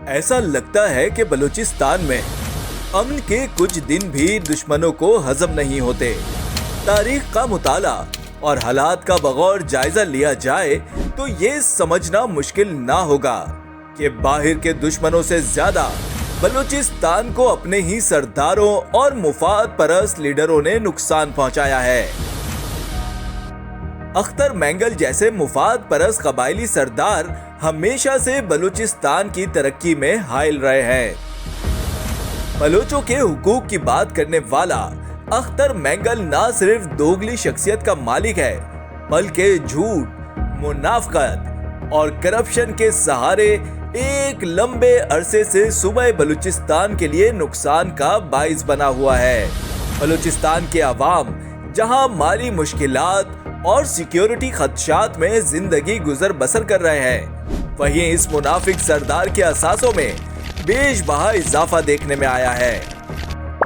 ایسا لگتا ہے کہ بلوچستان میں امن کے کچھ دن بھی دشمنوں کو ہضم نہیں ہوتے۔ تاریخ کا مطالعہ اور حالات کا بغور جائزہ لیا جائے تو یہ سمجھنا مشکل نہ ہوگا کہ باہر کے دشمنوں سے زیادہ بلوچستان کو اپنے ہی سرداروں اور مفاد پرست لیڈروں نے نقصان پہنچایا ہے۔ اختر مینگل جیسے مفاد پرست قبائلی سردار ہمیشہ سے بلوچستان کی ترقی میں حائل رہے ہیں۔ بلوچوں کے حقوق کی بات کرنے والا اختر مینگل نہ صرف دوگلی شخصیت کا مالک ہے بلکہ جھوٹ، منافقت اور کرپشن کے سہارے ایک لمبے عرصے سے صوبہ بلوچستان کے لیے نقصان کا باعث بنا ہوا ہے۔ بلوچستان کے عوام جہاں مالی مشکلات اور سیکیورٹی خدشات میں زندگی گزر بسر کر رہے ہیں، وہیں اس منافق سردار کے اثاثوں میں بیش بہا اضافہ دیکھنے میں آیا ہے۔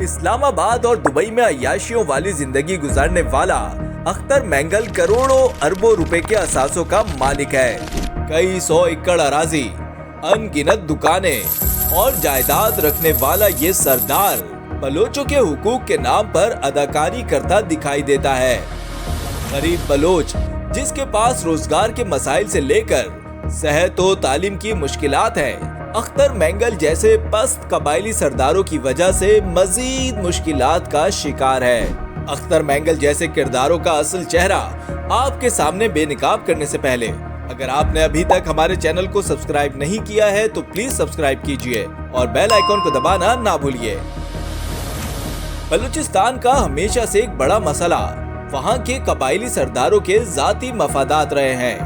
اسلام آباد اور دبئی میں عیاشیوں والی زندگی گزارنے والا اختر مینگل کروڑوں اربوں روپے کے اثاثوں کا مالک ہے۔ کئی سو ایکڑ اراضی، ان گنت دکانیں اور جائیداد رکھنے والا یہ سردار بلوچوں کے حقوق کے نام پر اداکاری کرتا دکھائی دیتا ہے۔ غریب بلوچ جس کے پاس روزگار کے مسائل سے لے کر صحت و تعلیم کی مشکلات ہیں، اختر مینگل جیسے پست قبائلی سرداروں کی وجہ سے مزید مشکلات کا شکار ہے۔ اختر مینگل جیسے کرداروں کا اصل چہرہ آپ کے سامنے بے نقاب کرنے سے پہلے اگر آپ نے ابھی تک ہمارے چینل کو سبسکرائب نہیں کیا ہے تو پلیز سبسکرائب کیجئے اور بیل آئیکن کو دبانا نہ بھولیے۔ بلوچستان کا ہمیشہ سے ایک بڑا مسئلہ وہاں کے قبائلی سرداروں کے ذاتی مفادات رہے ہیں۔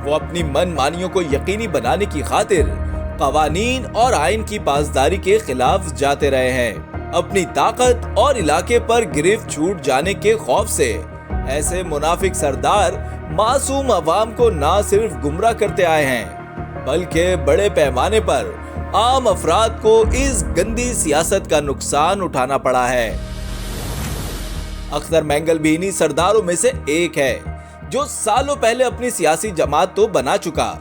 وہ اپنی من مانیوں کو یقینی بنانے کی خاطر قوانین اور آئین کی پاسداری کے خلاف جاتے رہے ہیں۔ اپنی طاقت اور علاقے پر گرفت چھوٹ جانے کے خوف سے ایسے منافق سردار معصوم عوام کو نہ صرف گمراہ کرتے آئے ہیں بلکہ بڑے پیمانے پر عام افراد کو اس گندی سیاست کا نقصان اٹھانا پڑا ہے۔ اختر مینگل بھی انہی سرداروں میں سے ایک ہے جو سالوں پہلے اپنی سیاسی جماعت تو بنا چکا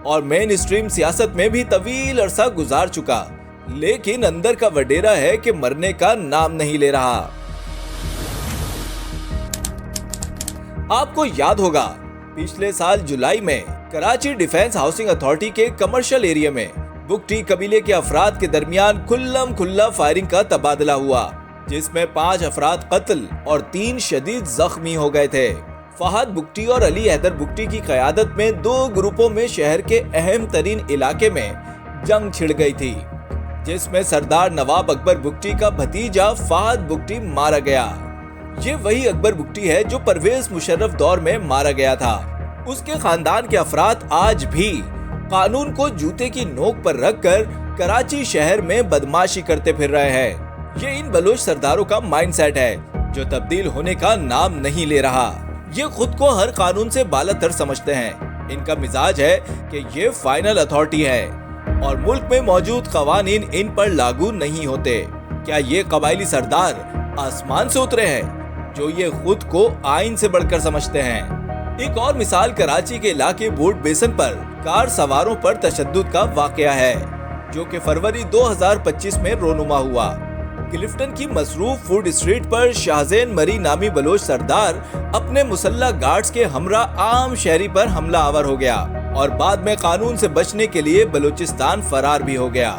اور مین اسٹریم سیاست میں بھی طویل عرصہ گزار چکا، لیکن اندر کا وڈیرا ہے کہ مرنے کا نام نہیں لے رہا۔ آپ کو یاد ہوگا پچھلے سال جولائی میں کراچی ڈیفنس ہاؤسنگ اتھارٹی کے کمرشل ایریا میں بگٹی قبیلے کے افراد کے درمیان کھلم کھلا فائرنگ کا تبادلہ ہوا، جس میں 5 افراد قتل اور 3 شدید زخمی ہو گئے تھے۔ فہد بگٹی اور علی حیدر بگٹی کی قیادت میں 2 گروپوں میں شہر کے اہم ترین علاقے میں جنگ چھڑ گئی تھی، جس میں سردار نواب اکبر بگٹی کا بھتیجا فہد بگٹی مارا گیا۔ یہ وہی اکبر بگٹی ہے جو پرویز مشرف دور میں مارا گیا تھا۔ اس کے خاندان کے افراد آج بھی قانون کو جوتے کی نوک پر رکھ کر کراچی شہر میں بدماشی کرتے پھر رہے ہیں۔ یہ ان بلوچ سرداروں کا مائنڈ سیٹ ہے جو تبدیل ہونے کا نام نہیں لے رہا۔ یہ خود کو ہر قانون سے بالا تر سمجھتے ہیں۔ ان کا مزاج ہے کہ یہ فائنل اتھارٹی ہے اور ملک میں موجود قوانین ان پر لاگو نہیں ہوتے۔ کیا یہ قبائلی سردار آسمان سے اترے ہیں جو یہ خود کو آئین سے بڑھ کر سمجھتے ہیں؟ ایک اور مثال کراچی کے علاقے بورڈ بیسن پر کار سواروں پر تشدد کا واقعہ ہے جو کہ فروری 2025 میں رونما ہوا۔ کلفٹن کی مصروف فوڈ اسٹریٹ پر شاہزین مری نامی بلوچ سردار اپنے مسلح گارڈز کے ہمراہ عام شہری پر حملہ آور ہو گیا اور بعد میں قانون سے بچنے کے لیے بلوچستان فرار بھی ہو گیا۔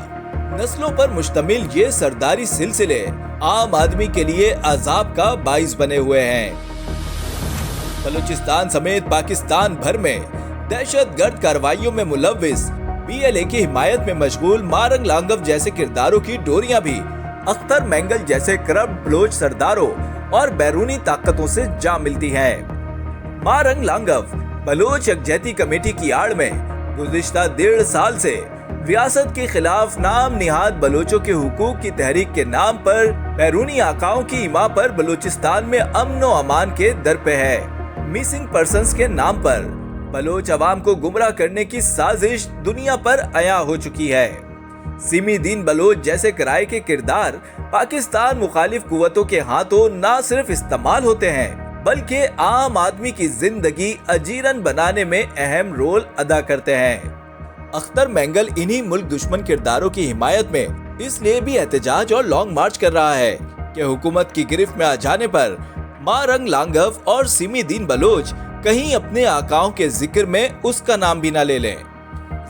نسلوں پر مشتمل یہ سرداری سلسلے عام آدمی کے لیے عذاب کا باعث بنے ہوئے ہیں۔ بلوچستان سمیت پاکستان بھر میں دہشت گرد کارروائیوں میں ملوث PLA کی حمایت میں مشغول مارنگ لانگف جیسے کرداروں کی ڈوریاں بھی اختر مینگل جیسے کرپٹ بلوچ سرداروں اور بیرونی طاقتوں سے جا ملتی ہیں۔ مارنگ لانگف بلوچ یکجہتی کمیٹی کی آڑ میں گزشتہ 1.5 سال سے ریاست کے خلاف نام نہاد بلوچوں کے حقوق کی تحریک کے نام پر بیرونی آقاؤں کی ایما پر بلوچستان میں امن و امان کے در پہ ہے۔ مسنگ پرسنز کے نام پر بلوچ عوام کو گمراہ کرنے کی سازش دنیا پر عیاں ہو چکی ہے۔ سیمی دین بلوچ جیسے کرائے کے کردار پاکستان مخالف قوتوں کے ہاتھوں نہ صرف استعمال ہوتے ہیں بلکہ عام آدمی کی زندگی اجیرن بنانے میں اہم رول ادا کرتے ہیں۔ अख्तर मैंगल इन्हीं मुल्क दुश्मन किरदारों की हिमायत में इसलिए भी एहतजाज और लॉन्ग मार्च कर रहा है कि हुकूमत की गिरफ्त में आ जाने पर मारंग लांगव और सिमीदीन बलोच कहीं अपने आकाओं के जिक्र में उसका नाम भी न ले लें।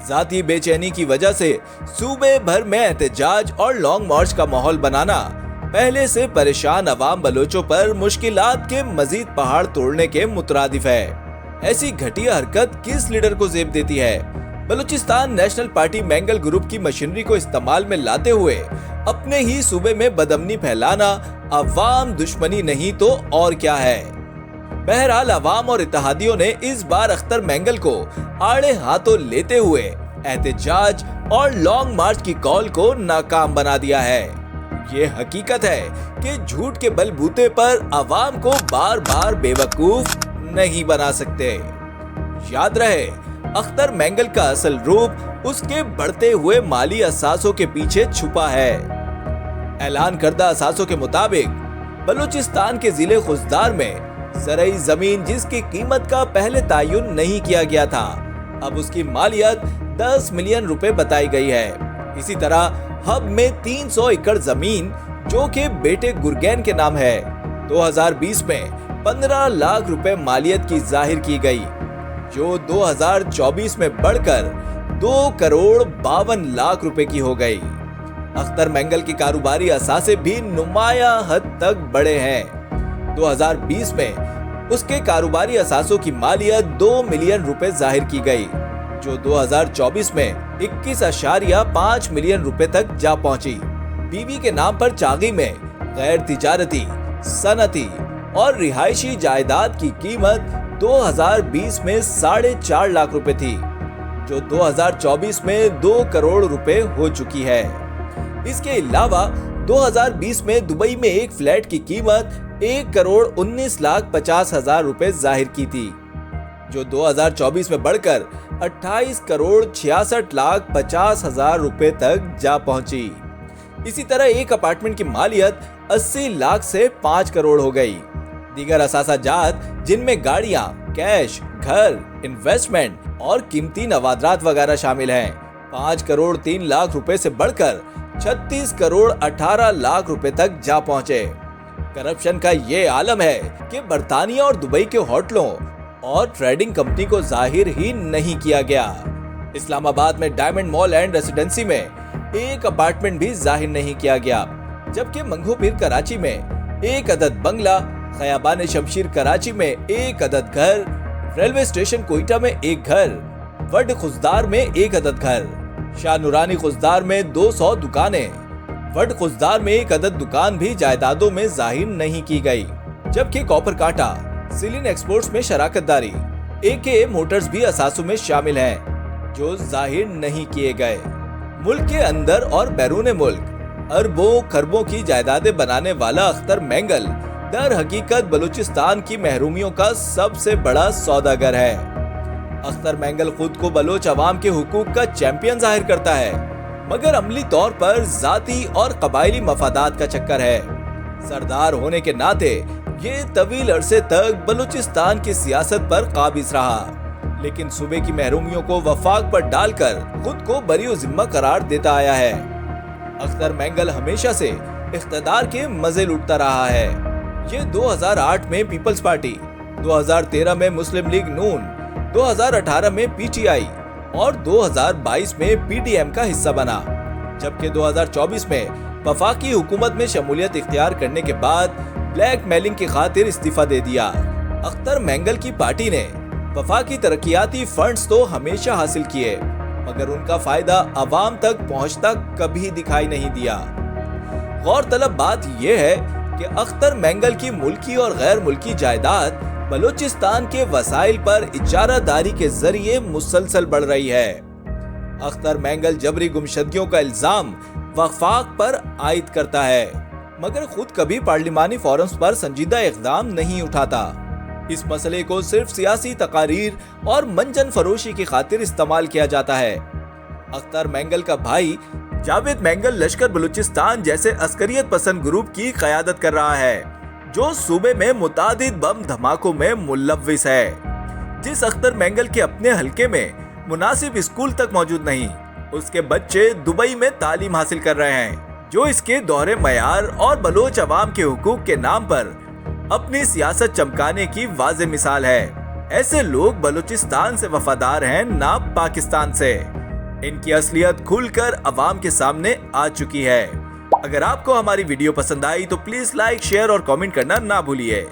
जाती बेचैनी की वजह से सूबे भर में एहतजाज और लॉन्ग मार्च का माहौल बनाना पहले से परेशान अवाम बलोचों पर मुश्किलात के मजीद पहाड़ तोड़ने के मुतरादिफ है। ऐसी घटिया हरकत किस लीडर को जेब देती है? Balochistan national party mangle group की मशीनरी को इस्तेमाल में लाते हुए अपने ही सूबे में बदअमनी फैलाना अवाम दुश्मनी नहीं तो और क्या है? बहरहाल अवाम और इत्तेहादियों ने इस बार अख्तर मैंगल को आड़े हाथों लेते हुए एहतजाज और लॉन्ग मार्च की कॉल को नाकाम बना दिया है। ये हकीकत है कि झूठ के बलबूते पर अवाम को बार बार बेवकूफ नहीं बना सकते। याद रहे, अख्तर मैंगल का असल रूप उसके बढ़ते हुए माली असासों के पीछे छुपा है। ऐलान करदा असासों के मुताबिक बलूचिस्तान के जिले खुजदार में ज़रई जमीन जिसकी कीमत का पहले तायुन नहीं किया गया था, अब उसकी मालियत 10 मिलियन रुपए बताई गई है। इसी तरह हब में 300 एकड़ जमीन जो कि बेटे गुरगैन के नाम है 2020 में 15 लाख रुपए मालियत की जाहिर की गई, जो 2024 में बढ़कर 2 करोड़ 52 लाख रुपए की हो गई। अख्तर मैंगल की कारोबारी असासे भी नुमाया हद तक बढ़े हैं। 2020 में उसके कारोबारी असासों की मालियत 2 मिलियन रुपए जाहिर की गई, जो 2024 में 21.5 मिलियन रुपए तक जा पहुंची। बीवी के नाम पर चागी में गैर तिजारती, सनती और रिहायशी जायदाद की कीमत 2020 में 4.5 लाख रुपए थी, जो 2024 में 2 करोड़ रुपए हो चुकी है। इसके अलावा 2020 में दुबई में एक फ्लैट की कीमत 1 करोड़ 19 लाख 50 हजार रुपए जाहिर की थी, जो 2024 में बढ़कर 28 करोड़ 66 लाख 50 हजार रुपए तक जा पहुंची। इसी तरह एक अपार्टमेंट की मालियत 80 लाख से 5 करोड़ हो गई। दीगर असासा जात जिनमें गाड़ियां, कैश, घर, इन्वेस्टमेंट और कीमती नवादरात वगैरह शामिल हैं, 5 करोड़ 3 लाख रुपए से बढ़कर 36 करोड़ 18 लाख रुपए तक जा पहुंचे। करप्शन का ये आलम है कि बर्तानिया और दुबई के होटलों और ट्रेडिंग कंपनी को जाहिर ही नहीं किया गया। इस्लामाबाद में डायमंड मॉल एंड रेसिडेंसी में एक अपार्टमेंट भी जाहिर नहीं किया गया, जबकि मंगोपीर कराची में एक अदद बंगला, खयाबान शमशीर कराची में एक अदद घर, रेलवे स्टेशन कोयटा में एक घर, वड खुजदार में एक अदद घर, शाह नूरानी खुजदार में 200 दुकानें, वड खुजदार में एक अदद दुकान भी जायदादों में जाहिर नहीं की गई, जबकि कॉपर काटा, सिलिन एक्सपोर्ट्स में शराकतदारी, एके मोटर्स भी असासों में शामिल हैं, जो जाहिर नहीं किए गए। मुल्क के अंदर और बैरून मुल्क अरबों खरबों की जायदादें बनाने वाला अख्तर मैंगल दर हकीकत बलूचिस्तान की महरूमियों का सबसे बड़ा सौदागर है। अख्तर मैंगल खुद को बलोच अवाम के हुकूक का चैंपियन जाहिर करता है, मगर अमली तौर पर जाती और कबायली मफादात का चक्कर है। सरदार होने के नाते ये तवील अरसे तक बलूचिस्तान की सियासत पर काबिज रहा, लेकिन सूबे की महरूमियों को वफाक पर डालकर खुद को बरी जिम्मा करार देता आया है। अख्तर मैंगल हमेशा से इख्तदार के मजे लूटता रहा है। ये 2008 में पीपल्स पार्टी, 2013 में मुस्लिम लीग नून, 2018 में पीटीआई और 2022 में पीडीएम का हिस्सा बना, जबकि 2024 में वफाकी हुकूमत में शमूलियत इख्तियार करने के बाद ब्लैक मेलिंग की खातिर इस्तीफा दे दिया। अख्तर मैंगल की पार्टी ने वफाकी तरक्याती फंड्स तो हमेशा हासिल किए, मगर उनका फायदा अवाम तक पहुंचता कभी दिखाई नहीं दिया। गौरतलब बात यह है कि अख्तर मैंगल की मुल्की और गैर मुल्की जायदाद बलूचिस्तान के वसाइल पर इजारादारी के जरिए मुसलसल बढ़ रही है। अख्तर मैंगल जबरी गुमशदगियों का इल्जाम वफाक पर आयद करता है, मगर खुद कभी पार्लिमानी फोरम्स पर संजीदा इक़दाम नहीं उठाता। इस मसले को सिर्फ सियासी तकारीर और मंजन फरोशी की खातिर इस्तेमाल किया जाता है। अख्तर मैंगल का भाई जावेद मैंगल लश्कर बलूचिस्तान जैसे अस्करियत पसंद ग्रुप की क़यादत कर रहा है, जो सूबे में मुतादिद बम धमाकों में मुलव्विस है। जिस अख्तर मैंगल के अपने हलके में मुनासिब स्कूल तक मौजूद नहीं। उसके बच्चे दुबई में तालीम हासिल कर रहे हैं, जो इसके दोहरे मयार और बलोच अवाम के हुकूक के नाम पर अपनी सियासत चमकाने की वाज़ेह मिसाल है। ऐसे लोग बलूचिस्तान से वफादार हैं, ना पाकिस्तान से। इनकी असलियत खुलकर अवाम के सामने आ चुकी है। अगर आपको हमारी वीडियो पसंद आई तो प्लीज लाइक, शेयर और कमेंट करना ना भूलिए।